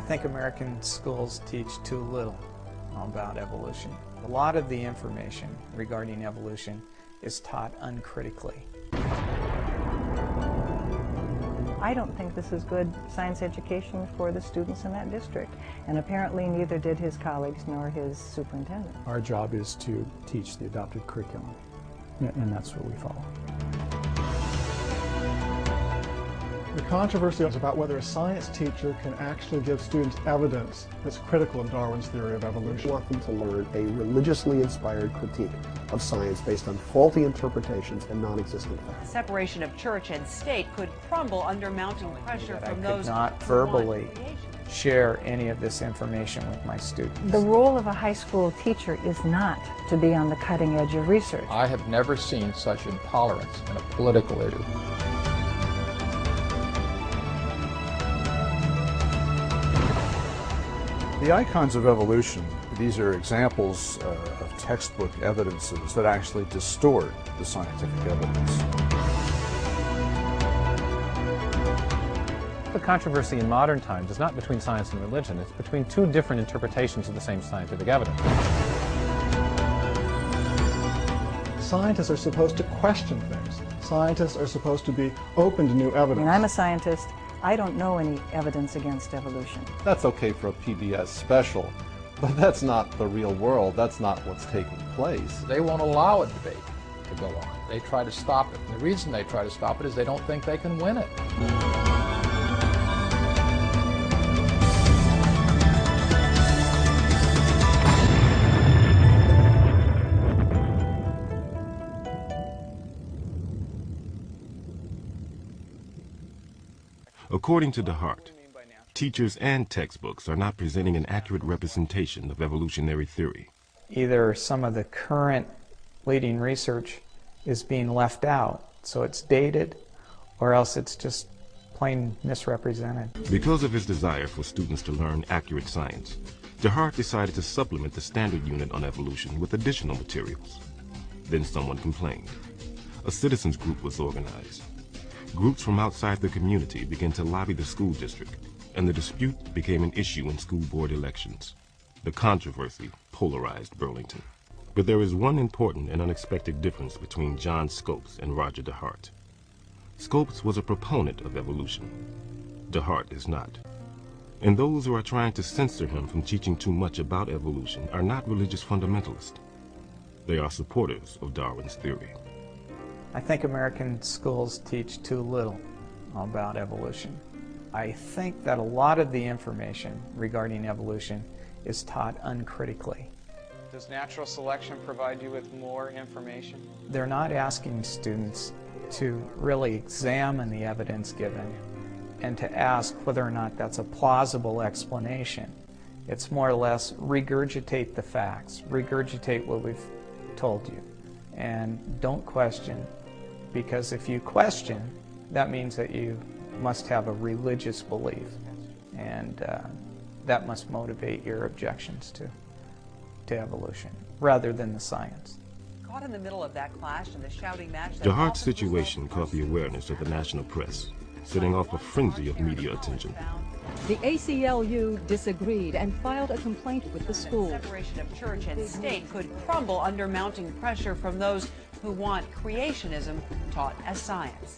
think American schools teach too little about evolution. A lot of the information regarding evolution is taught uncritically. I don't think this is good science education for the students in that district, and apparently neither did his colleagues nor his superintendent. Our job is to teach the adopted curriculum, and that's what we follow. The controversy is about whether a science teacher can actually give students evidence that's critical of Darwin's theory of evolution. We want them to learn a religiously inspired critique of science based on faulty interpretations and non-existent facts. Separation of church and state could crumble under mounting pressure from those I could not verbally share any of this information with my students. The role of a high school teacher is not to be on the cutting edge of research. I have never seen such intolerance in a political issue. The icons of evolution, these are examples of textbook evidences that actually distort the scientific evidence. The controversy in modern times is not between science and religion, it's between two different interpretations of the same scientific evidence. Scientists are supposed to question things. Scientists are supposed to be open to new evidence. I mean, I'm a scientist. I don't know any evidence against evolution. That's okay for a PBS special, but that's not the real world. That's not what's taking place. They won't allow a debate to go on. They try to stop it. And the reason they try to stop it is they don't think they can win it. According to DeHart, teachers and textbooks are not presenting an accurate representation of evolutionary theory. Either some of the current leading research is being left out, so it's dated, or else it's just plain misrepresented. Because of his desire for students to learn accurate science, DeHart decided to supplement the standard unit on evolution with additional materials. Then someone complained. A citizens group was organized. Groups from outside the community began to lobby the school district, and the dispute became an issue in school board elections. The controversy polarized Burlington. But there is one important and unexpected difference between John Scopes and Roger DeHart. Scopes was a proponent of evolution. DeHart is not. And those who are trying to censor him from teaching too much about evolution are not religious fundamentalists. They are supporters of Darwin's theory. I think American schools teach too little about evolution. I think that a lot of the information regarding evolution is taught uncritically. Does natural selection provide you with more information? They're not asking students to really examine the evidence given and to ask whether or not that's a plausible explanation. It's more or less regurgitate the facts, regurgitate what we've told you, and don't question. Because if you question, that means that you must have a religious belief, and that must motivate your objections to evolution, rather than the science. Caught in the middle of that clash and the shouting match. DeHart's situation caught the awareness of the national press, setting off a frenzy of media attention. The ACLU disagreed and filed a complaint with the school. Separation of church and state could crumble under mounting pressure from those who want creationism taught as science.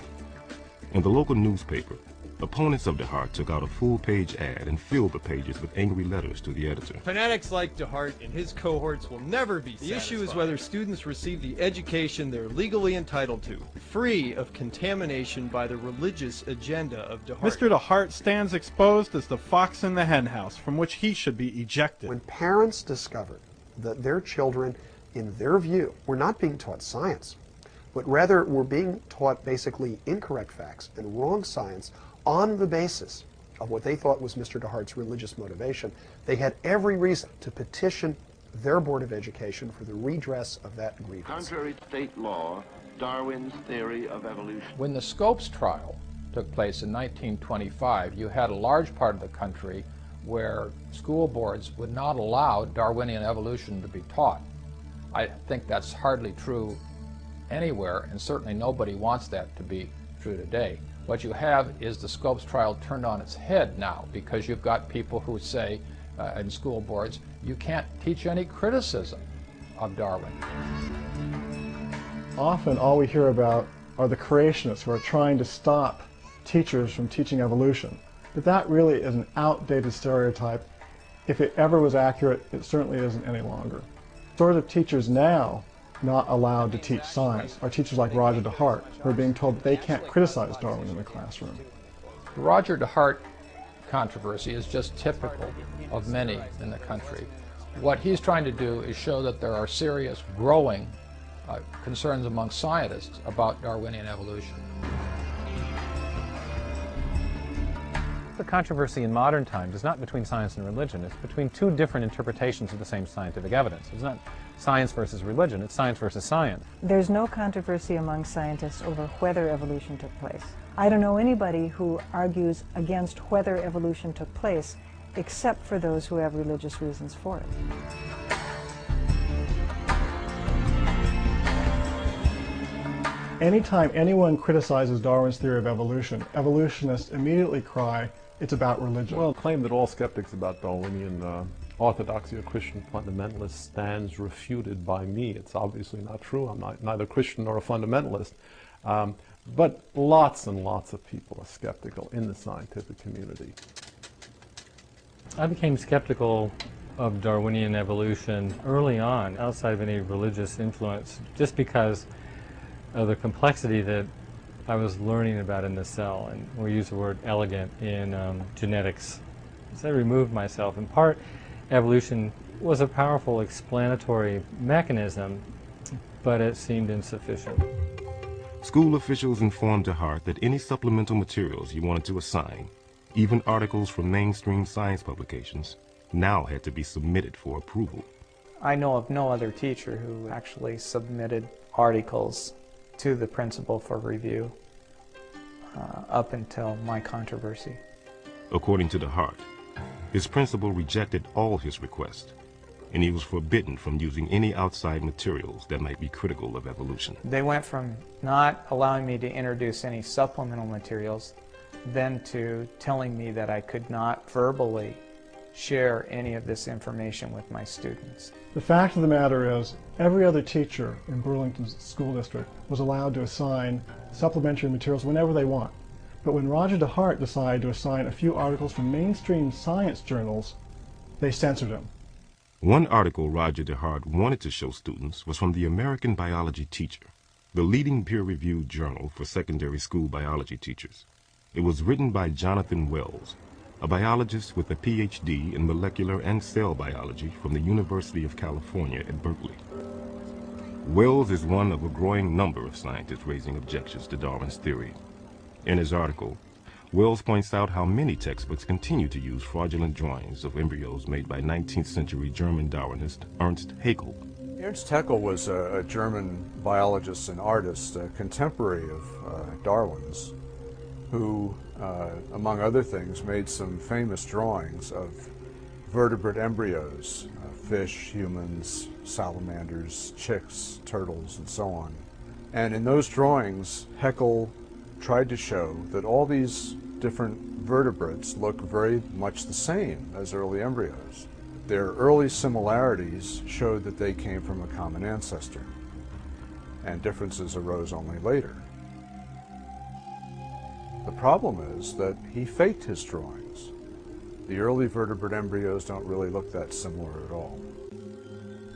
In the local newspaper, opponents of DeHart took out a full-page ad and filled the pages with angry letters to the editor. Fanatics like DeHart and his cohorts will never be satisfied. The issue is whether students receive the education they're legally entitled to, free of contamination by the religious agenda of DeHart. Mr. DeHart stands exposed as the fox in the henhouse from which he should be ejected. When parents discovered that their children, in their view, were not being taught science, but rather were being taught basically incorrect facts and wrong science on the basis of what they thought was Mr. DeHart's religious motivation, they had every reason to petition their Board of Education for the redress of that grievance. Contrary to state law, Darwin's theory of evolution. When the Scopes trial took place in 1925, you had a large part of the country where school boards would not allow Darwinian evolution to be taught. I think that's hardly true anywhere, and certainly nobody wants that to be true today. What you have is the Scopes trial turned on its head now, because you've got people who say in school boards, you can't teach any criticism of Darwin. Often all we hear about are the creationists who are trying to stop teachers from teaching evolution. But that really is an outdated stereotype. If it ever was accurate, it certainly isn't any longer. Sort of teachers now not allowed to teach science are teachers like Roger DeHart, who are being told they can't criticize Darwin in the classroom. The Roger DeHart controversy is just typical of many in the country. What he's trying to do is show that there are serious, growing concerns among scientists about Darwinian evolution. The controversy in modern times is not between science and religion, it's between two different interpretations of the same scientific evidence. It's not science versus religion, it's science versus science. There's no controversy among scientists over whether evolution took place. I don't know anybody who argues against whether evolution took place, except for those who have religious reasons for it. Anytime anyone criticizes Darwin's theory of evolution, evolutionists immediately cry, it's about religion. Well, claim that all skeptics about Darwinian orthodoxy or Christian fundamentalists stands refuted by me. It's obviously not true. I'm neither Christian nor a fundamentalist. But lots and lots of people are skeptical in the scientific community. I became skeptical of Darwinian evolution early on, outside of any religious influence, just because of the complexity that I was learning about in the cell, and we use the word elegant in genetics. So I removed myself. In part, evolution was a powerful explanatory mechanism, but it seemed insufficient. School officials informed DeHart that any supplemental materials he wanted to assign, even articles from mainstream science publications, now had to be submitted for approval. I know of no other teacher who actually submitted articles to the principal for review up until my controversy. According to DeHart, his principal rejected all his requests, and he was forbidden from using any outside materials that might be critical of evolution. They went from not allowing me to introduce any supplemental materials, then to telling me that I could not verbally share any of this information with my students. The fact of the matter is, every other teacher in Burlington's school district was allowed to assign supplementary materials whenever they want. But when Roger DeHart decided to assign a few articles from mainstream science journals, they censored him. One article Roger DeHart wanted to show students was from the American Biology Teacher, the leading peer-reviewed journal for secondary school biology teachers. It was written by Jonathan Wells, a biologist with a PhD in molecular and cell biology from the University of California at Berkeley. Wells is one of a growing number of scientists raising objections to Darwin's theory. In his article, Wells points out how many textbooks continue to use fraudulent drawings of embryos made by 19th century German Darwinist Ernst Haeckel. Ernst Haeckel was a German biologist and artist, a contemporary of Darwin's, who, among other things, made some famous drawings of vertebrate embryos, fish, humans, salamanders, chicks, turtles, and so on. And in those drawings, Haeckel tried to show that all these different vertebrates look very much the same as early embryos. Their early similarities showed that they came from a common ancestor, and differences arose only later. The problem is that he faked his drawings. The early vertebrate embryos don't really look that similar at all.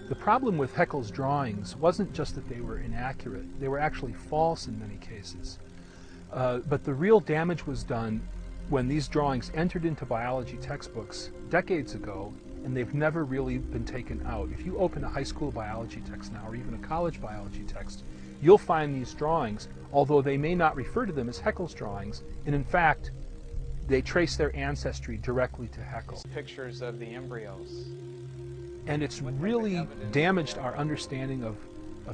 The problem with Haeckel's drawings wasn't just that they were inaccurate, they were actually false in many cases. But the real damage was done when these drawings entered into biology textbooks decades ago, and they've never really been taken out. If you open a high school biology text now, or even a college biology text, you'll find these drawings, although they may not refer to them as Haeckel's drawings, and in fact, they trace their ancestry directly to Haeckel. Pictures of the embryos. And it's really damaged our understanding of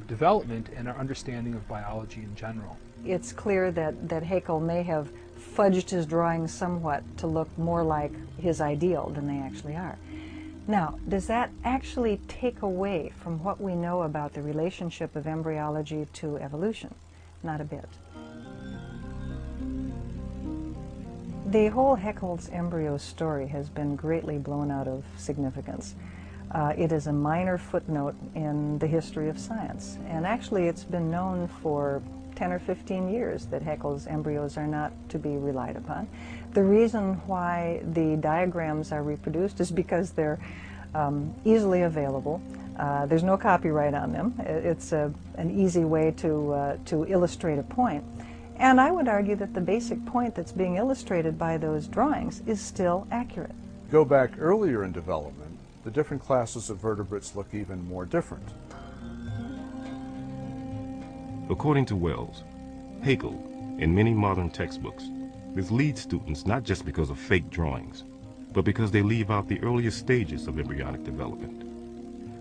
development and our understanding of biology in general. It's clear that Haeckel may have fudged his drawings somewhat to look more like his ideal than they actually are. Now, does that actually take away from what we know about the relationship of embryology to evolution? Not a bit. The whole Haeckel's embryo story has been greatly blown out of significance. It is a minor footnote in the history of science, and actually it's been known for 10 or 15 years that Haeckel's embryos are not to be relied upon. The reason why the diagrams are reproduced is because they're easily available. There's no copyright on them. It's an easy way to illustrate a point. And I would argue that the basic point that's being illustrated by those drawings is still accurate. Go back earlier in development, the different classes of vertebrates look even more different. According to Wells, Haeckel, in many modern textbooks, misleads students not just because of fake drawings, but because they leave out the earliest stages of embryonic development.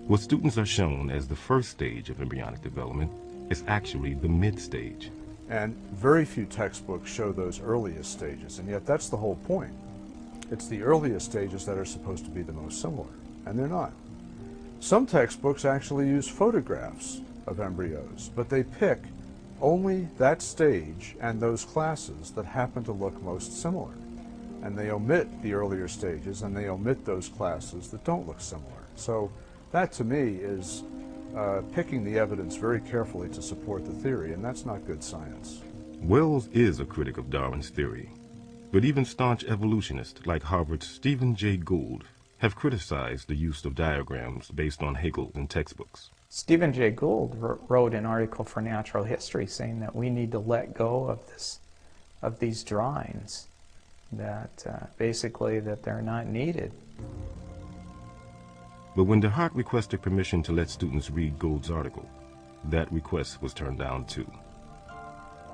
What students are shown as the first stage of embryonic development is actually the mid-stage. And very few textbooks show those earliest stages, and yet that's the whole point. It's the earliest stages that are supposed to be the most similar, and they're not. Some textbooks actually use photographs of embryos, but they pick only that stage and those classes that happen to look most similar. And they omit the earlier stages, and they omit those classes that don't look similar. So that, to me, is picking the evidence very carefully to support the theory, and that's not good science. Wells is a critic of Darwin's theory, but even staunch evolutionists like Harvard's Stephen Jay Gould have criticized the use of diagrams based on Haeckel in textbooks. Stephen Jay Gould wrote an article for Natural History saying that we need to let go of these drawings, that basically that they're not needed. But when DeHart requested permission to let students read Gould's article, that request was turned down too.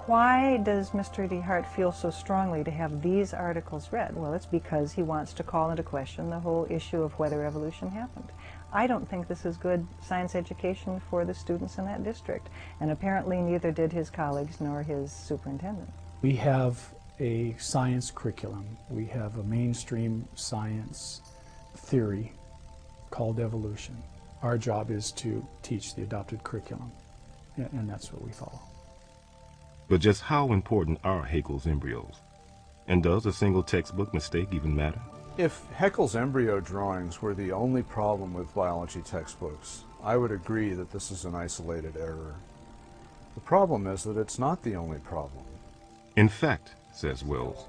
Why does Mr. DeHart feel so strongly to have these articles read? Well, it's because he wants to call into question the whole issue of whether evolution happened. I don't think this is good science education for the students in that district, and apparently neither did his colleagues nor his superintendent. We have a science curriculum. We have a mainstream science theory called evolution. Our job is to teach the adopted curriculum, and that's what we follow. But just how important are Haeckel's embryos? And does a single textbook mistake even matter? If Haeckel's embryo drawings were the only problem with biology textbooks, I would agree that this is an isolated error. The problem is that it's not the only problem. In fact, says Wells,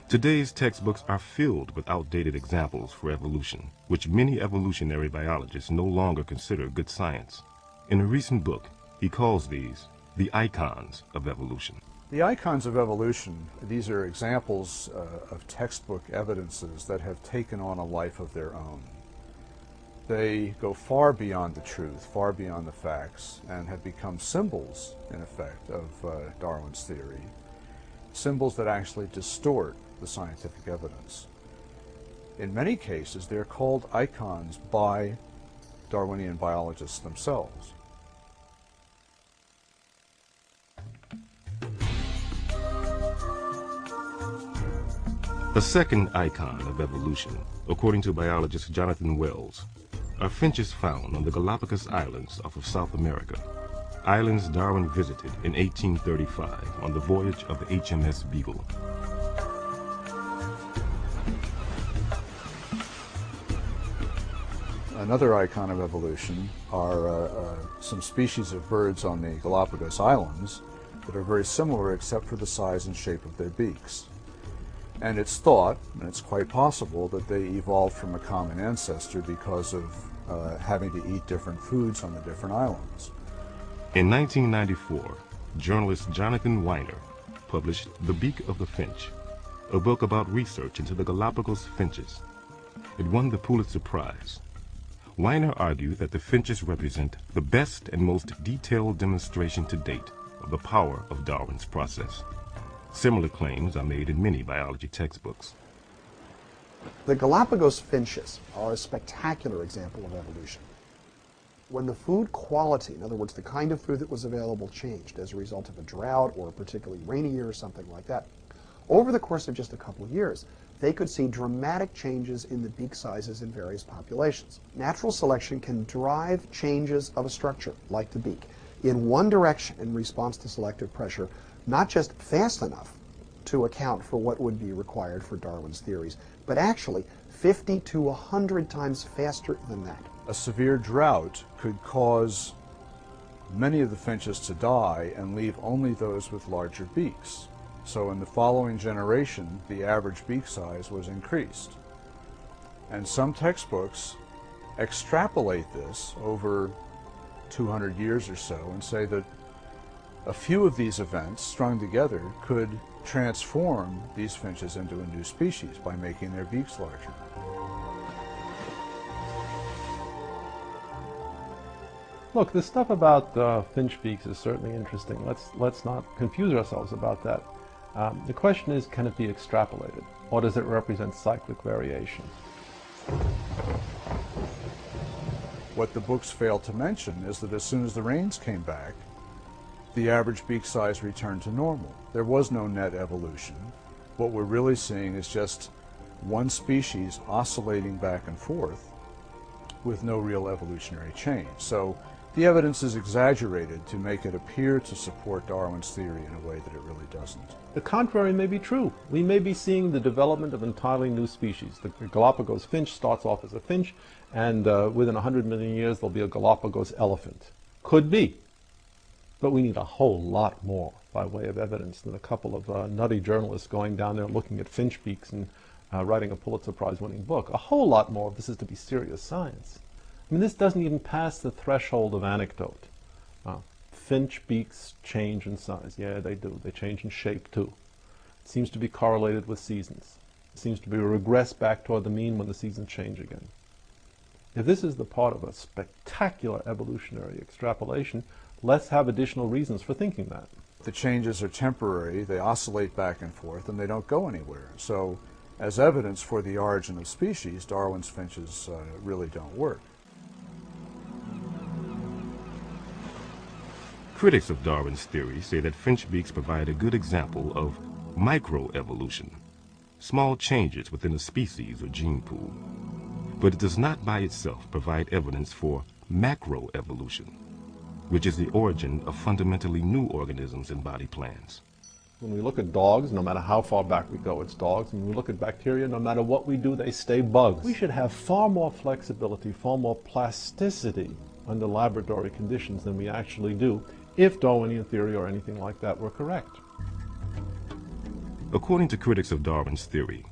today's textbooks are filled with outdated examples for evolution, which many evolutionary biologists no longer consider good science. In a recent book, he calls these the icons of evolution. The icons of evolution, these are examples of textbook evidences that have taken on a life of their own. They go far beyond the truth, far beyond the facts, and have become symbols, in effect, of Darwin's theory. Symbols that actually distort the scientific evidence. In many cases, they're called icons by Darwinian biologists themselves. A second icon of evolution, according to biologist Jonathan Wells, are finches found on the Galapagos Islands off of South America, islands Darwin visited in 1835 on the voyage of the HMS Beagle. Another icon of evolution are some species of birds on the Galapagos Islands that are very similar except for the size and shape of their beaks. And it's thought, and it's quite possible, that they evolved from a common ancestor because of having to eat different foods on the different islands. In 1994, journalist Jonathan Weiner published The Beak of the Finch, a book about research into the Galapagos finches. It won the Pulitzer Prize. Weiner argued that the finches represent the best and most detailed demonstration to date of the power of Darwin's process. Similar claims are made in many biology textbooks. The Galapagos finches are a spectacular example of evolution. When the food quality, in other words, the kind of food that was available, changed as a result of a drought or a particularly rainy year or something like that, over the course of just a couple of years, they could see dramatic changes in the beak sizes in various populations. Natural selection can drive changes of a structure, like the beak, in one direction in response to selective pressure, not just fast enough to account for what would be required for Darwin's theories, but actually 50 to 100 times faster than that. A severe drought could cause many of the finches to die and leave only those with larger beaks. So in the following generation, the average beak size was increased. And some textbooks extrapolate this over 200 years or so and say that a few of these events strung together could transform these finches into a new species by making their beaks larger. Look, the stuff about finch beaks is certainly interesting. Let's not confuse ourselves about that. The question is, can it be extrapolated, or does it represent cyclic variation? What the books fail to mention is that as soon as the rains came back, the average beak size returned to normal. There was no net evolution. What we're really seeing is just one species oscillating back and forth with no real evolutionary change. So the evidence is exaggerated to make it appear to support Darwin's theory in a way that it really doesn't. The contrary may be true. We may be seeing the development of entirely new species. The Galapagos finch starts off as a finch, and within 100 million years there'll be a Galapagos elephant. Could be. But we need a whole lot more by way of evidence than a couple of nutty journalists going down there looking at finch beaks and writing a Pulitzer Prize winning book. A whole lot more if this is to be serious science. I mean, this doesn't even pass the threshold of anecdote. Finch beaks change in size. Yeah, they do. They change in shape too. It seems to be correlated with seasons. It seems to be a regress back toward the mean when the seasons change again. If this is the part of a spectacular evolutionary extrapolation, let's have additional reasons for thinking that. The changes are temporary, they oscillate back and forth, and they don't go anywhere. So, as evidence for the origin of species, Darwin's finches really don't work. Critics of Darwin's theory say that finch beaks provide a good example of microevolution, small changes within a species or gene pool. But it does not by itself provide evidence for macroevolution, which is the origin of fundamentally new organisms and body plans. When we look at dogs, no matter how far back we go, it's dogs. When we look at bacteria, no matter what we do, they stay bugs. We should have far more flexibility, far more plasticity under laboratory conditions than we actually do, if Darwinian theory or anything like that were correct. According to critics of Darwin's theory,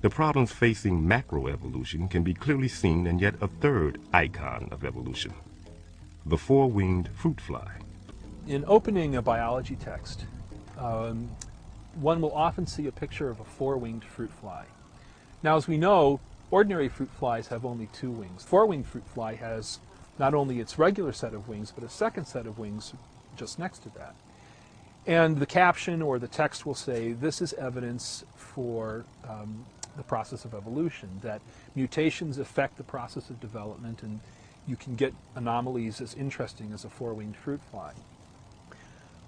the problems facing macroevolution can be clearly seen in yet a third icon of evolution, the four-winged fruit fly. In opening a biology text, one will often see a picture of a four-winged fruit fly. Now, as we know, ordinary fruit flies have only two wings. Four-winged fruit fly has not only its regular set of wings, but a second set of wings just next to that. And the caption or the text will say, this is evidence for the process of evolution, that mutations affect the process of development, and you can get anomalies as interesting as a four-winged fruit fly.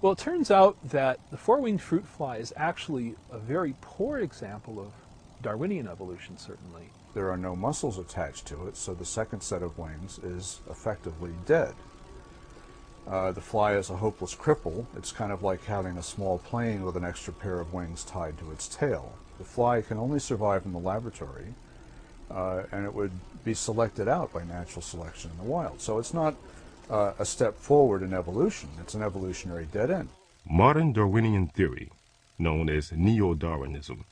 Well, it turns out that the four-winged fruit fly is actually a very poor example of Darwinian evolution, certainly. There are no muscles attached to it, so the second set of wings is effectively dead. The fly is a hopeless cripple. It's kind of like having a small plane with an extra pair of wings tied to its tail. The fly can only survive in the laboratory, and it would be selected out by natural selection in the wild. So it's not a step forward in evolution. It's an evolutionary dead end. Modern Darwinian theory, known as neo-Darwinism,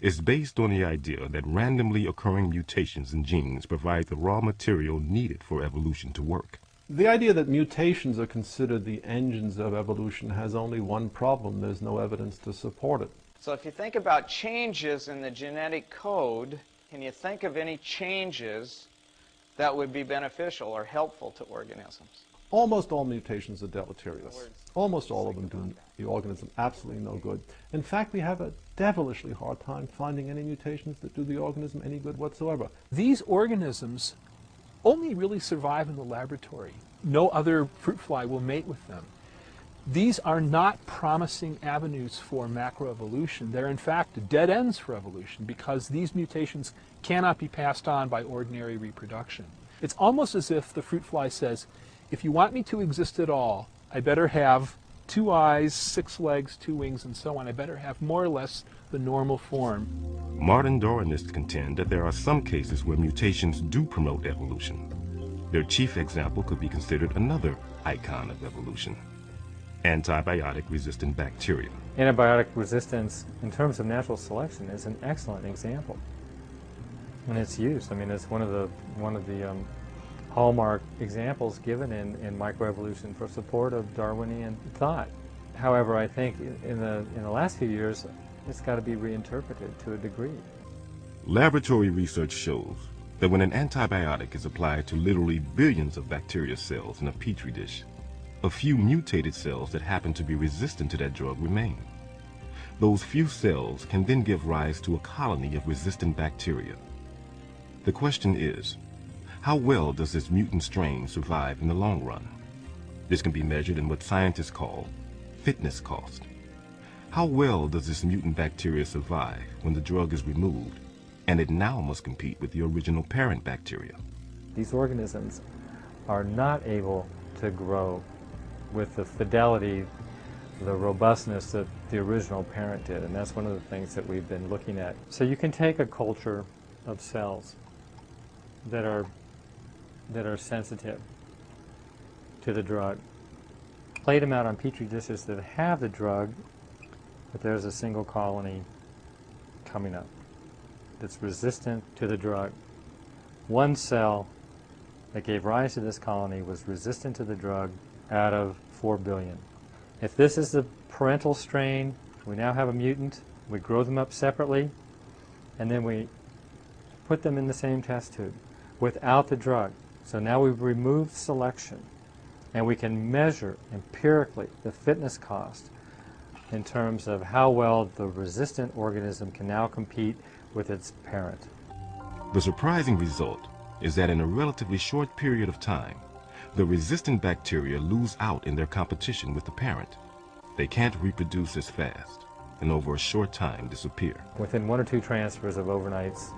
is based on the idea that randomly occurring mutations in genes provide the raw material needed for evolution to work. The idea that mutations are considered the engines of evolution has only one problem: there's no evidence to support it. So if you think about changes in the genetic code, can you think of any changes that would be beneficial or helpful to organisms? Almost all mutations are deleterious. Almost all of them do the organism absolutely no good. In fact, we have a devilishly hard time finding any mutations that do the organism any good whatsoever. These organisms only really survive in the laboratory. No other fruit fly will mate with them. These are not promising avenues for macroevolution. They're in fact dead ends for evolution because these mutations cannot be passed on by ordinary reproduction. It's almost as if the fruit fly says, if you want me to exist at all, I better have 2 eyes, 6 legs, 2 wings, and so on. I better have more or less the normal form. Modern Darwinists contend that there are some cases where mutations do promote evolution. Their chief example could be considered another icon of evolution: antibiotic-resistant bacteria. Antibiotic resistance, in terms of natural selection, is an excellent example. And it's used. I mean, it's one of the hallmark examples given in microevolution for support of Darwinian thought. However, I think in the last few years, it's got to be reinterpreted to a degree. Laboratory research shows that when an antibiotic is applied to literally billions of bacteria cells in a petri dish, a few mutated cells that happen to be resistant to that drug remain. Those few cells can then give rise to a colony of resistant bacteria. The question is, how well does this mutant strain survive in the long run? This can be measured in what scientists call fitness cost. How well does this mutant bacteria survive when the drug is removed and it now must compete with the original parent bacteria? These organisms are not able to grow with the fidelity, the robustness that the original parent did, and that's one of the things that we've been looking at. So you can take a culture of cells that are sensitive to the drug, plate them out on petri dishes that have the drug, but there's a single colony coming up that's resistant to the drug. One cell that gave rise to this colony was resistant to the drug out of 4 billion. If this is the parental strain, we now have a mutant, we grow them up separately, and then we put them in the same test tube without the drug. So now we've removed selection, and we can measure empirically the fitness cost in terms of how well the resistant organism can now compete with its parent. The surprising result is that in a relatively short period of time, the resistant bacteria lose out in their competition with the parent. They can't reproduce as fast, and over a short time disappear. Within 1 or 2 transfers of overnights,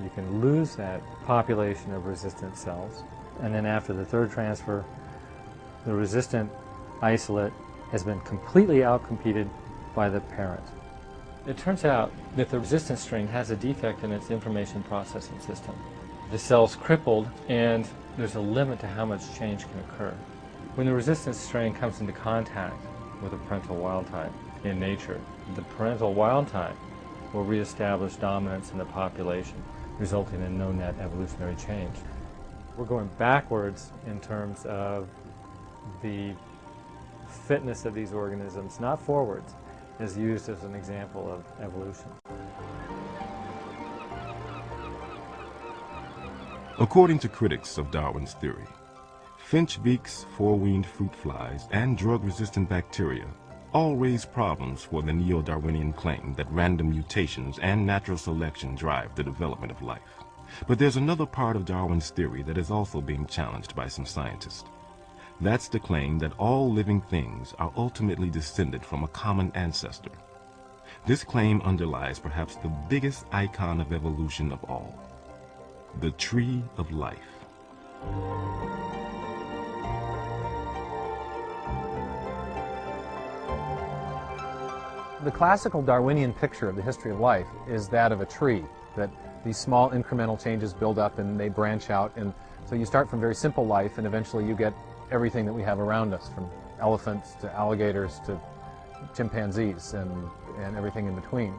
you can lose that population of resistant cells, and then after the 3rd transfer, the resistant isolate has been completely outcompeted by the parent. It turns out that the resistant strain has a defect in its information processing system. The cell's crippled, and there's a limit to how much change can occur. When the resistant strain comes into contact with a parental wild type in nature, the parental wild type will reestablish dominance in the population, resulting in no net evolutionary change. We're going backwards in terms of the fitness of these organisms, not forwards, is used as an example of evolution. According to critics of Darwin's theory, finch beaks, four-winged fruit flies, and drug-resistant bacteria all raise problems for the neo-Darwinian claim that random mutations and natural selection drive the development of life. But there's another part of Darwin's theory that is also being challenged by some scientists. That's the claim that all living things are ultimately descended from a common ancestor. This claim underlies perhaps the biggest icon of evolution of all, the tree of life. The classical Darwinian picture of the history of life is that of a tree, that these small incremental changes build up and they branch out, and so you start from very simple life and eventually you get everything that we have around us, from elephants to alligators to chimpanzees and everything in between.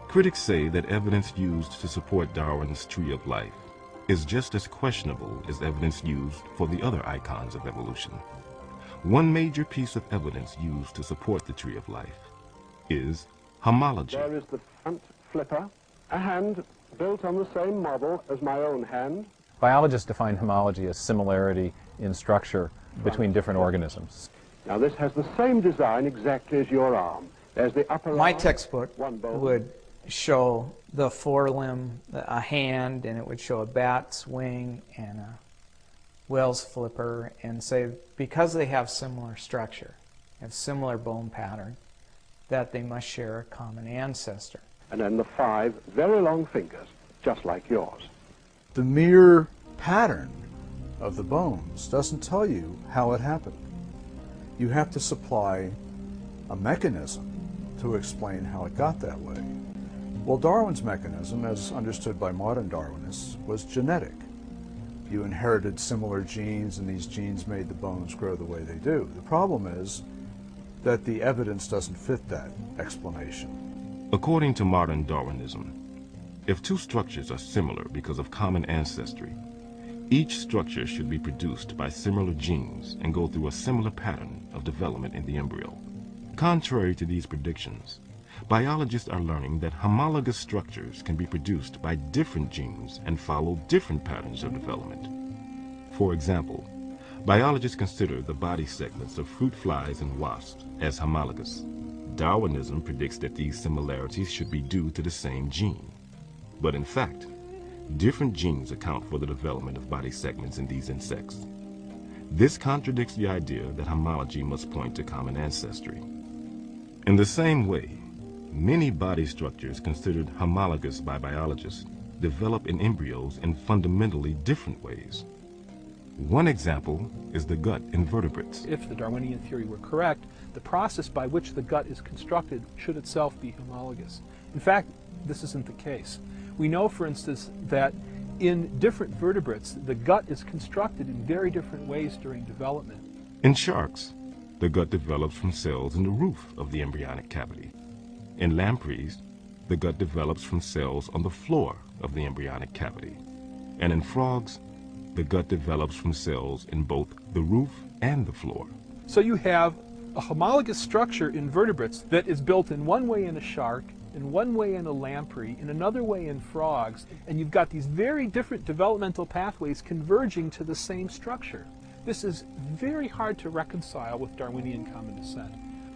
Critics say that evidence used to support Darwin's tree of life is just as questionable as evidence used for the other icons of evolution. One major piece of evidence used to support the tree of life is homology. There is the front flipper, a hand built on the same model as my own hand. Biologists define homology as similarity in structure between different organisms. Now this has the same design exactly as your arm. There's the upper My arm, textbook would show the forelimb, a hand, and it would show a bat's wing and a whale's flipper, and say because they have similar structure, have similar bone pattern, that they must share a common ancestor. and then the 5 very long fingers, just like yours. The mere pattern of the bones doesn't tell you how it happened. You have to supply a mechanism to explain how it got that way. Well, Darwin's mechanism, as understood by modern Darwinists, was genetic. You inherited similar genes, and these genes made the bones grow the way they do. The problem is that the evidence doesn't fit that explanation. According to modern Darwinism, if two structures are similar because of common ancestry, each structure should be produced by similar genes and go through a similar pattern of development in the embryo. Contrary to these predictions, biologists are learning that homologous structures can be produced by different genes and follow different patterns of development. For example, biologists consider the body segments of fruit flies and wasps as homologous. Darwinism predicts that these similarities should be due to the same gene. But in fact, different genes account for the development of body segments in these insects. This contradicts the idea that homology must point to common ancestry. In the same way, many body structures considered homologous by biologists develop in embryos in fundamentally different ways. One example is the gut in vertebrates. If the Darwinian theory were correct, the process by which the gut is constructed should itself be homologous. In fact, this isn't the case. We know, for instance, that in different vertebrates, the gut is constructed in very different ways during development. In sharks, the gut develops from cells in the roof of the embryonic cavity. In lampreys, the gut develops from cells on the floor of the embryonic cavity. And in frogs, the gut develops from cells in both the roof and the floor. So you have a homologous structure in vertebrates that is built in one way in a shark, in one way in a lamprey, in another way in frogs, and you've got these very different developmental pathways converging to the same structure. This is very hard to reconcile with Darwinian common descent.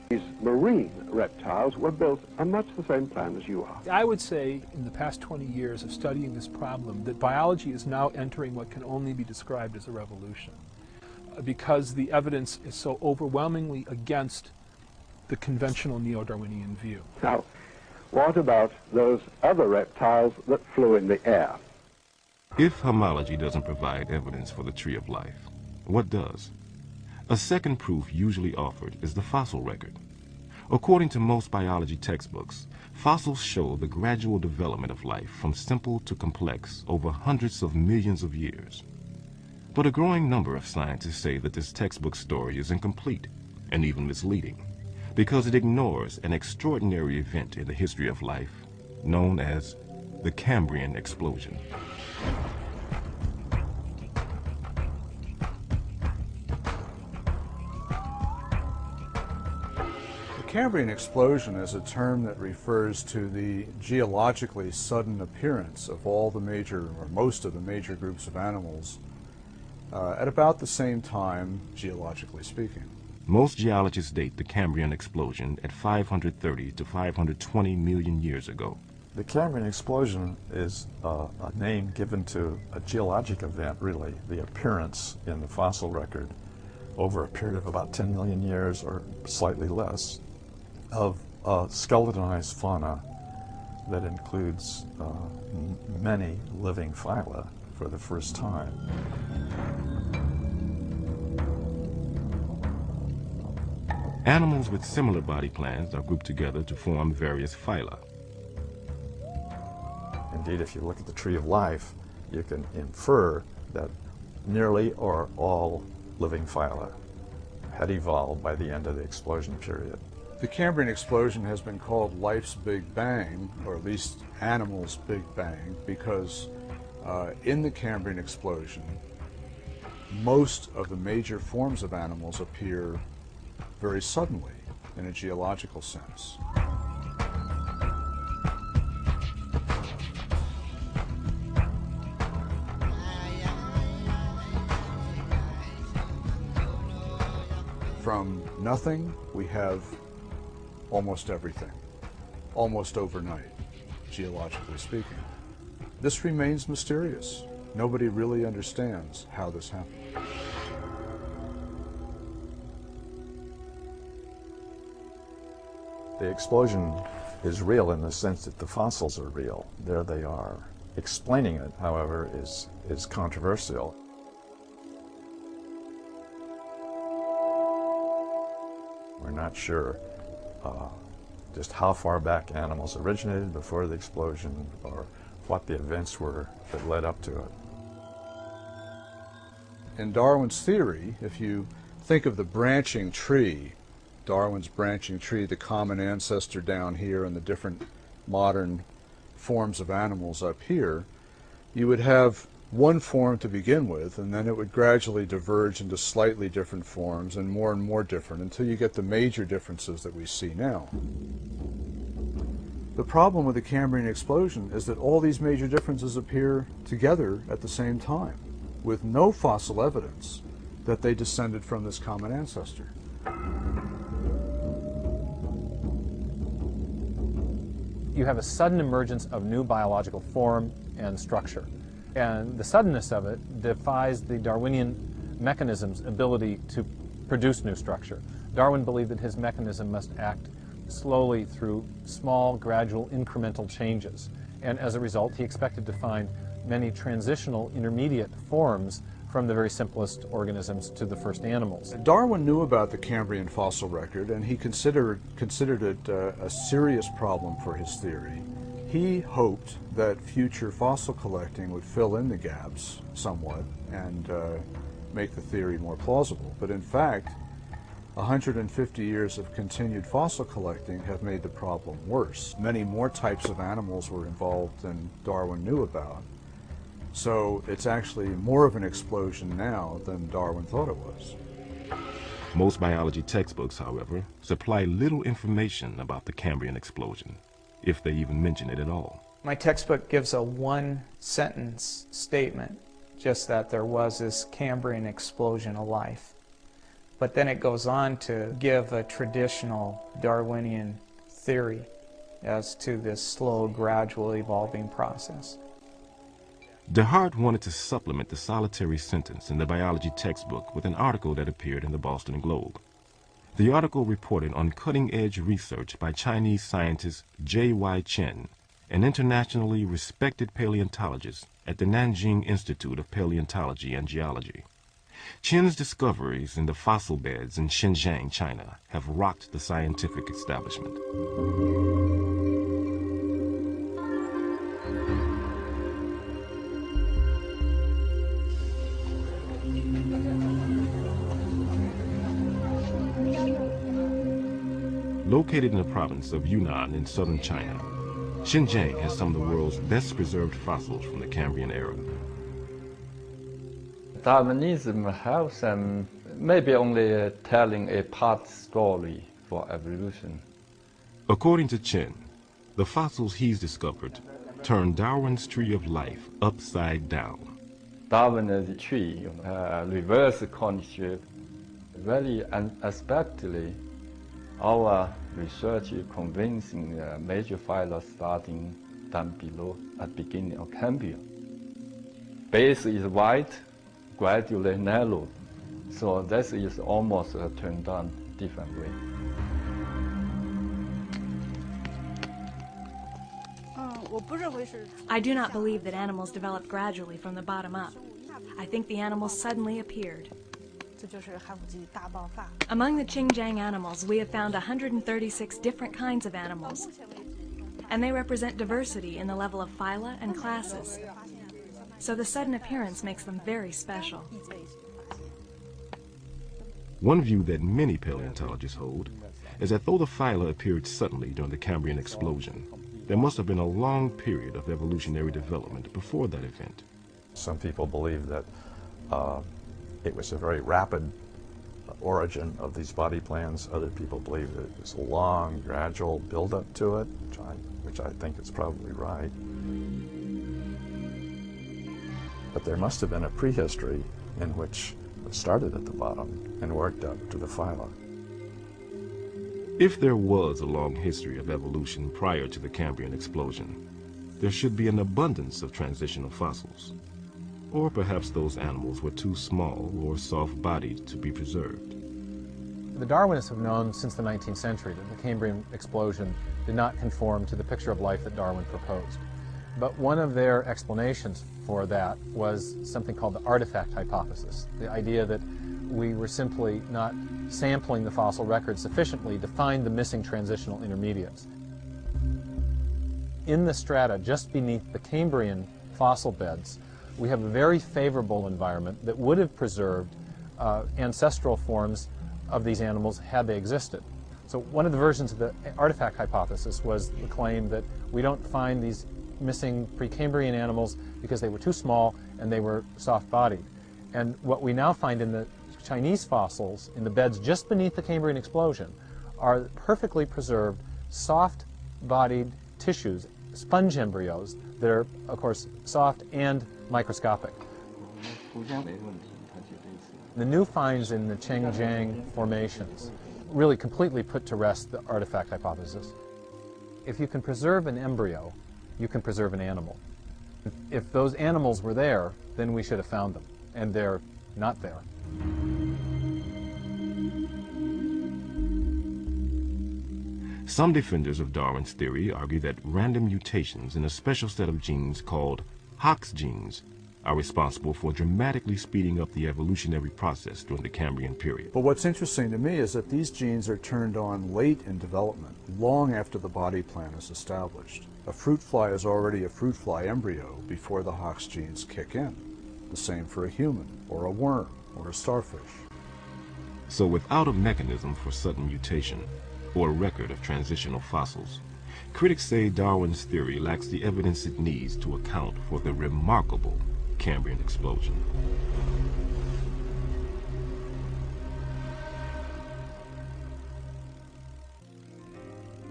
These marine reptiles were built on much the same plan as you are. I would say in the past 20 years of studying this problem that biology is now entering what can only be described as a revolution, because the evidence is so overwhelmingly against the conventional neo-Darwinian view. Now, what about those other reptiles that flew in the air? If homology doesn't provide evidence for the tree of life, what does? A second proof usually offered is the fossil record. According to most biology textbooks, fossils show the gradual development of life from simple to complex over hundreds of millions of years. But a growing number of scientists say that this textbook story is incomplete and even misleading, because it ignores an extraordinary event in the history of life known as the Cambrian explosion. The Cambrian explosion is a term that refers to the geologically sudden appearance of all the major, or most of the major groups of animals at about the same time, geologically speaking. Most geologists date the Cambrian explosion at 530 to 520 million years ago. The Cambrian explosion is a name given to a geologic event, really, the appearance in the fossil record over a period of about 10 million years or slightly less of skeletonized fauna that includes many living phyla for the first time. Animals with similar body plans are grouped together to form various phyla. Indeed, if you look at the tree of life, you can infer that nearly or all living phyla had evolved by the end of the explosion period. The Cambrian explosion has been called life's Big Bang, or at least animals' Big Bang, because in the Cambrian explosion, most of the major forms of animals appear very suddenly in a geological sense. From nothing, we have almost everything, almost overnight, geologically speaking. This remains mysterious. Nobody really understands how this happened. The explosion is real in the sense that the fossils are real. There they are. Explaining it, however, is controversial. We're not sure just how far back animals originated before the explosion, or what the events were that led up to it. In Darwin's theory, if you think of the branching tree, Darwin's branching tree, the common ancestor down here and the different modern forms of animals up here, you would have one form to begin with, and then it would gradually diverge into slightly different forms and more different until you get the major differences that we see now. The problem with the Cambrian explosion is that all these major differences appear together at the same time, with no fossil evidence that they descended from this common ancestor. You have a sudden emergence of new biological form and structure. And the suddenness of it defies the Darwinian mechanism's ability to produce new structure. Darwin believed that his mechanism must act slowly through small, gradual, incremental changes. And as a result, he expected to find many transitional intermediate forms from the very simplest organisms to the first animals. Darwin knew about the Cambrian fossil record, and he considered it a serious problem for his theory. He hoped that future fossil collecting would fill in the gaps somewhat and make the theory more plausible. But in fact, 150 years of continued fossil collecting have made the problem worse. Many more types of animals were involved than Darwin knew about. So it's actually more of an explosion now than Darwin thought it was. Most biology textbooks, however, supply little information about the Cambrian explosion, if they even mention it at all. My textbook gives a one-sentence statement, just that there was this Cambrian explosion of life. But then it goes on to give a traditional Darwinian theory as to this slow, gradual evolving process. DeHart wanted to supplement the solitary sentence in the biology textbook with an article that appeared in the Boston Globe. The article reported on cutting-edge research by Chinese scientist J.Y. Chen, an internationally respected paleontologist at the Nanjing Institute of Paleontology and Geology. Chen's discoveries in the fossil beds in Xinjiang, China, have rocked the scientific establishment. Located in the province of Yunnan in southern China, Xinjiang has some of the world's best preserved fossils from the Cambrian era. Darwinism helps them maybe only telling a part story for evolution. According to Chen, the fossils he's discovered turn Darwin's tree of life upside down. Darwin's tree, reverse courtship, very unexpectedly, our research is convincing major phyla starting down below at the beginning of Cambrian. Base is wide, gradually narrow, so this is almost turned on different way. I do not believe that animals developed gradually from the bottom up. I think the animals suddenly appeared. Among the Xinjiang animals, we have found 136 different kinds of animals, and they represent diversity in the level of phyla and classes. So the sudden appearance makes them very special. One view that many paleontologists hold is that though the phyla appeared suddenly during the Cambrian explosion, there must have been a long period of evolutionary development before that event. Some people believe that it was a very rapid origin of these body plans. Other people believe that it was a long, gradual build-up to it, which I think is probably right. But there must have been a prehistory in which it started at the bottom and worked up to the phyla. If there was a long history of evolution prior to the Cambrian explosion, there should be an abundance of transitional fossils. Or perhaps those animals were too small or soft-bodied to be preserved. The Darwinists have known since the 19th century that the Cambrian explosion did not conform to the picture of life that Darwin proposed. But one of their explanations for that was something called the artifact hypothesis, the idea that we were simply not sampling the fossil record sufficiently to find the missing transitional intermediates. In the strata just beneath the Cambrian fossil beds, we have a very favorable environment that would have preserved ancestral forms of these animals had they existed. So one of the versions of the artifact hypothesis was the claim that we don't find these missing Precambrian animals because they were too small and they were soft-bodied. And what we now find in the Chinese fossils, in the beds just beneath the Cambrian explosion, are perfectly preserved, soft-bodied tissues, sponge embryos that are, of course, soft and microscopic. The new finds in the Chengjiang formations really completely put to rest the artifact hypothesis. If you can preserve an embryo, you can preserve an animal. If those animals were there, then we should have found them, and they're not there. Some defenders of Darwin's theory argue that random mutations in a special set of genes called Hox genes are responsible for dramatically speeding up the evolutionary process during the Cambrian period. But what's interesting to me is that these genes are turned on late in development, long after the body plan is established. A fruit fly is already a fruit fly embryo before the Hox genes kick in. The same for a human, or a worm, or a starfish. So without a mechanism for sudden mutation, or a record of transitional fossils, critics say Darwin's theory lacks the evidence it needs to account for the remarkable Cambrian explosion.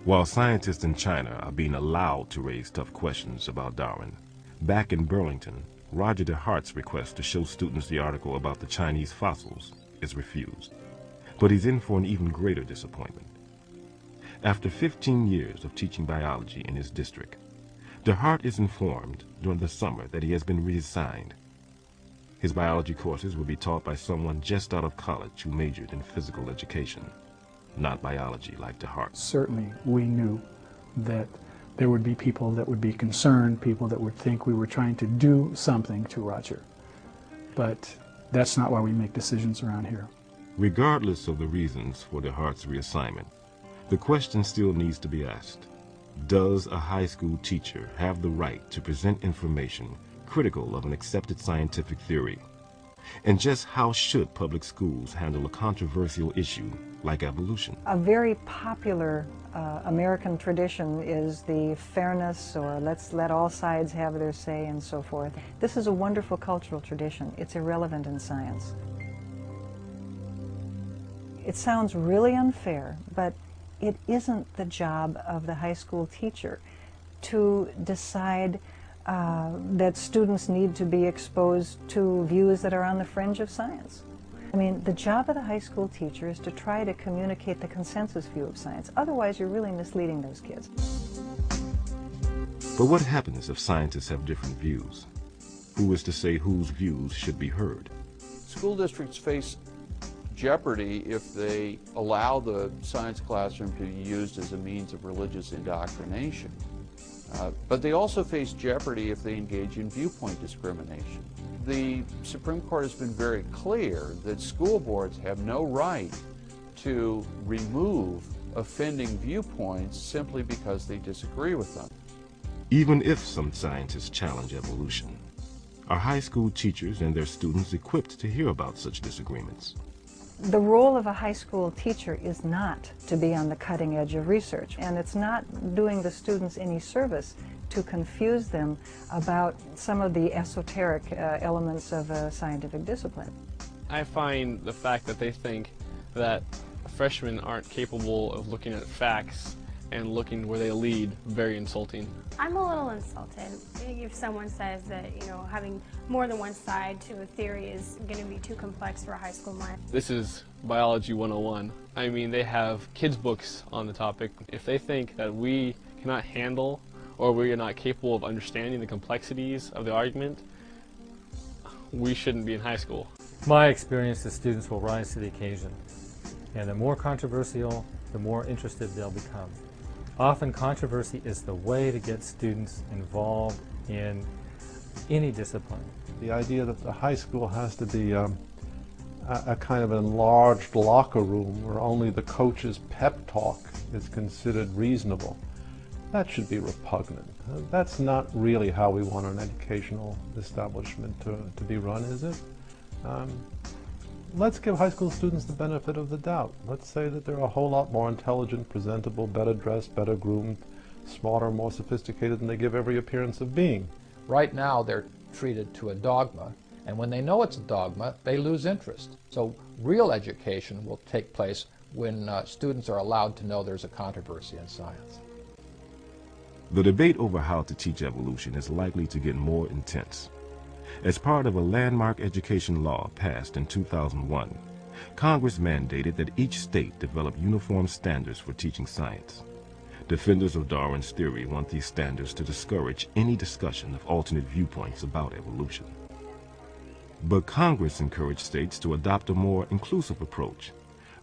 While scientists in China are being allowed to raise tough questions about Darwin, back in Burlington, Roger DeHart's request to show students the article about the Chinese fossils is refused. But he's in for an even greater disappointment. After 15 years of teaching biology in his district, DeHart is informed during the summer that he has been reassigned. His biology courses will be taught by someone just out of college who majored in physical education, not biology like DeHart. Certainly, we knew that there would be people that would be concerned, people that would think we were trying to do something to Roger. But that's not why we make decisions around here. Regardless of the reasons for DeHart's reassignment, the question still needs to be asked. Does a high school teacher have the right to present information critical of an accepted scientific theory? And just how should public schools handle a controversial issue like evolution? A very popular American tradition is the fairness, or let's let all sides have their say, and so forth. This is a wonderful cultural tradition. It's irrelevant in science. It sounds really unfair, but it isn't the job of the high school teacher to decide that students need to be exposed to views that are on the fringe of science. I mean, the job of the high school teacher is to try to communicate the consensus view of science. Otherwise, you're really misleading those kids. But what happens if scientists have different views? Who is to say whose views should be heard? School districts face jeopardy if they allow the science classroom to be used as a means of religious indoctrination. But they also face jeopardy if they engage in viewpoint discrimination. The Supreme Court has been very clear that school boards have no right to remove offending viewpoints simply because they disagree with them. Even if some scientists challenge evolution, are high school teachers and their students equipped to hear about such disagreements? The role of a high school teacher is not to be on the cutting edge of research, and it's not doing the students any service to confuse them about some of the esoteric elements of a scientific discipline. I find the fact that they think that freshmen aren't capable of looking at facts and looking where they lead very insulting. I'm a little insulted if someone says that, you know, having more than one side to a theory is going to be too complex for a high school mind. This is biology 101. I mean, they have kids' books on the topic. If they think that we cannot handle or we are not capable of understanding the complexities of the argument, we shouldn't be in high school. My experience is students will rise to the occasion, and the more controversial, the more interested they'll become. Often controversy is the way to get students involved in any discipline. The idea that the high school has to be a kind of enlarged locker room where only the coach's pep talk is considered reasonable. That should be repugnant. That's not really how we want an educational establishment to be run, is it? Let's give high school students the benefit of the doubt. Let's say that they're a whole lot more intelligent, presentable, better dressed, better groomed, smarter, more sophisticated than they give every appearance of being. Right now they're treated to a dogma, and when they know it's a dogma, they lose interest. So real education will take place when students are allowed to know there's a controversy in science. The debate over how to teach evolution is likely to get more intense. As part of a landmark education law passed in 2001, Congress mandated that each state develop uniform standards for teaching science. Defenders of Darwin's theory want these standards to discourage any discussion of alternate viewpoints about evolution. But Congress encouraged states to adopt a more inclusive approach,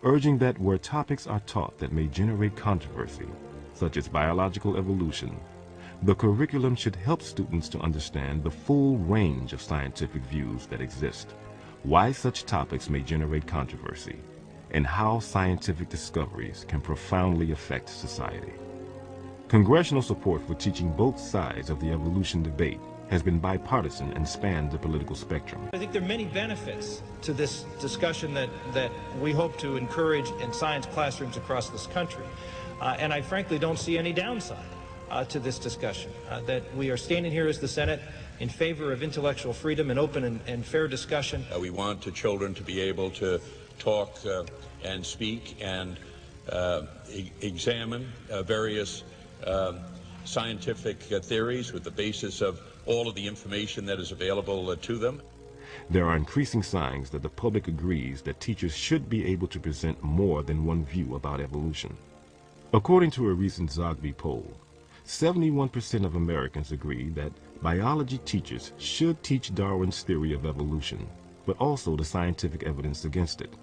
urging that where topics are taught that may generate controversy, such as biological evolution, the curriculum should help students to understand the full range of scientific views that exist, why such topics may generate controversy, and how scientific discoveries can profoundly affect society. Congressional support for teaching both sides of the evolution debate has been bipartisan and spanned the political spectrum. I think there are many benefits to this discussion that we hope to encourage in science classrooms across this country. And I frankly don't see any downside to this discussion. That we are standing here as the Senate in favor of intellectual freedom and open and fair discussion. We want the children to be able to talk and speak and examine various scientific theories with the basis of all of the information that is available to them. There are increasing signs that the public agrees that teachers should be able to present more than one view about evolution. According to a recent Zogby poll, 71% of Americans agree that biology teachers should teach Darwin's theory of evolution, but also the scientific evidence against it.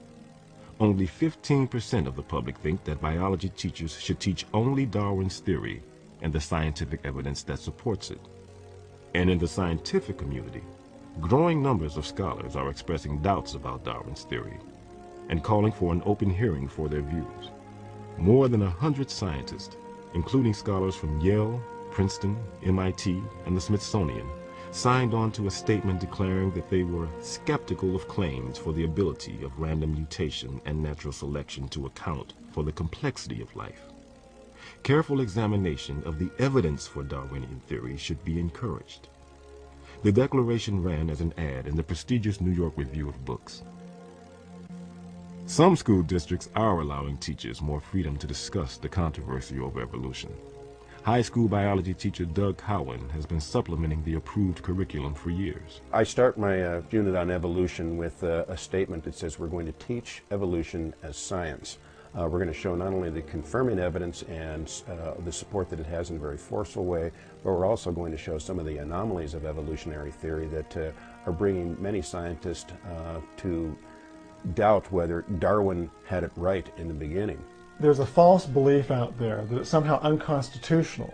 Only 15% of the public think that biology teachers should teach only Darwin's theory and the scientific evidence that supports it. And in the scientific community, growing numbers of scholars are expressing doubts about Darwin's theory and calling for an open hearing for their views. More than 100 scientists, including scholars from Yale, Princeton, MIT, and the Smithsonian, signed on to a statement declaring that they were skeptical of claims for the ability of random mutation and natural selection to account for the complexity of life. Careful examination of the evidence for Darwinian theory should be encouraged. The declaration ran as an ad in the prestigious New York Review of Books. Some school districts are allowing teachers more freedom to discuss the controversy over evolution. High school biology teacher Doug Cowan has been supplementing the approved curriculum for years. I start my unit on evolution with a statement that says we're going to teach evolution as science. We're going to show not only the confirming evidence and the support that it has in a very forceful way, but we're also going to show some of the anomalies of evolutionary theory that are bringing many scientists to doubt whether Darwin had it right in the beginning. There's a false belief out there that it's somehow unconstitutional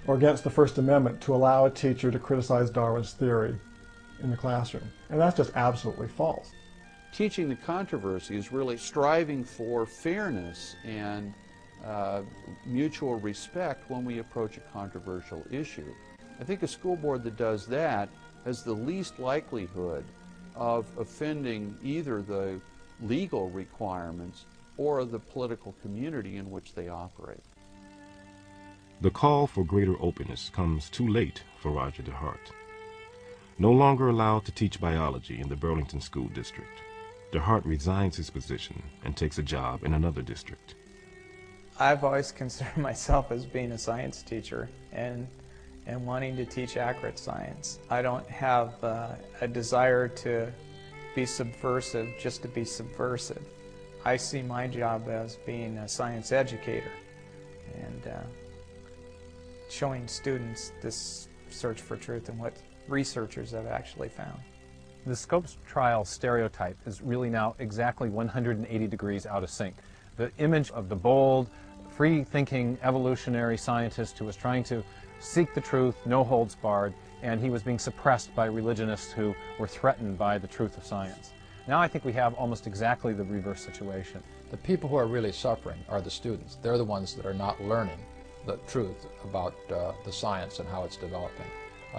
or against the First Amendment to allow a teacher to criticize Darwin's theory in the classroom. And that's just absolutely false. Teaching the controversy is really striving for fairness and mutual respect when we approach a controversial issue. I think a school board that does that has the least likelihood of offending either the legal requirements or the political community in which they operate. The call for greater openness comes too late for Roger DeHart. No longer allowed to teach biology in the Burlington School District, DeHart resigns his position and takes a job in another district. I've always considered myself as being a science teacher and wanting to teach accurate science. I don't have a desire to be subversive just to be subversive. I see my job as being a science educator and showing students this search for truth and what researchers have actually found. The Scopes trial stereotype is really now exactly 180 degrees out of sync. The image of the bold, free-thinking evolutionary scientist who was trying to seek the truth, no holds barred, and he was being suppressed by religionists who were threatened by the truth of science. Now I think we have almost exactly the reverse situation. The people who are really suffering are the students. They're the ones that are not learning the truth about the science and how it's developing.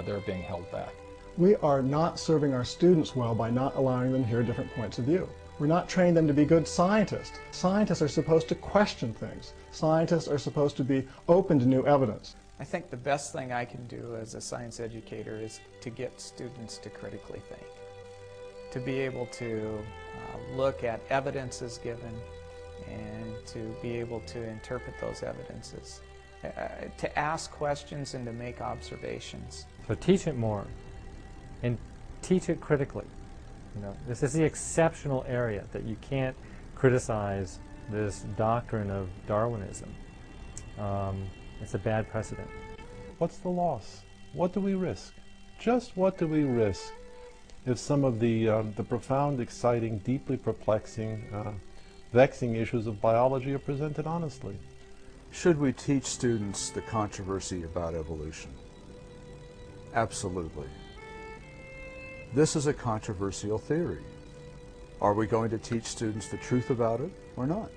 They're being held back. We are not serving our students well by not allowing them to hear different points of view. We're not training them to be good scientists. Scientists are supposed to question things. Scientists are supposed to be open to new evidence. I think the best thing I can do as a science educator is to get students to critically think, to be able to look at evidences given and to be able to interpret those evidences, to ask questions and to make observations. So teach it more and teach it critically. You know, this is the exceptional area that you can't criticize this doctrine of Darwinism. It's a bad precedent. What's the loss? What do we risk? Just what do we risk if some of the profound, exciting, deeply perplexing, vexing issues of biology are presented honestly? Should we teach students the controversy about evolution? Absolutely. This is a controversial theory. Are we going to teach students the truth about it or not?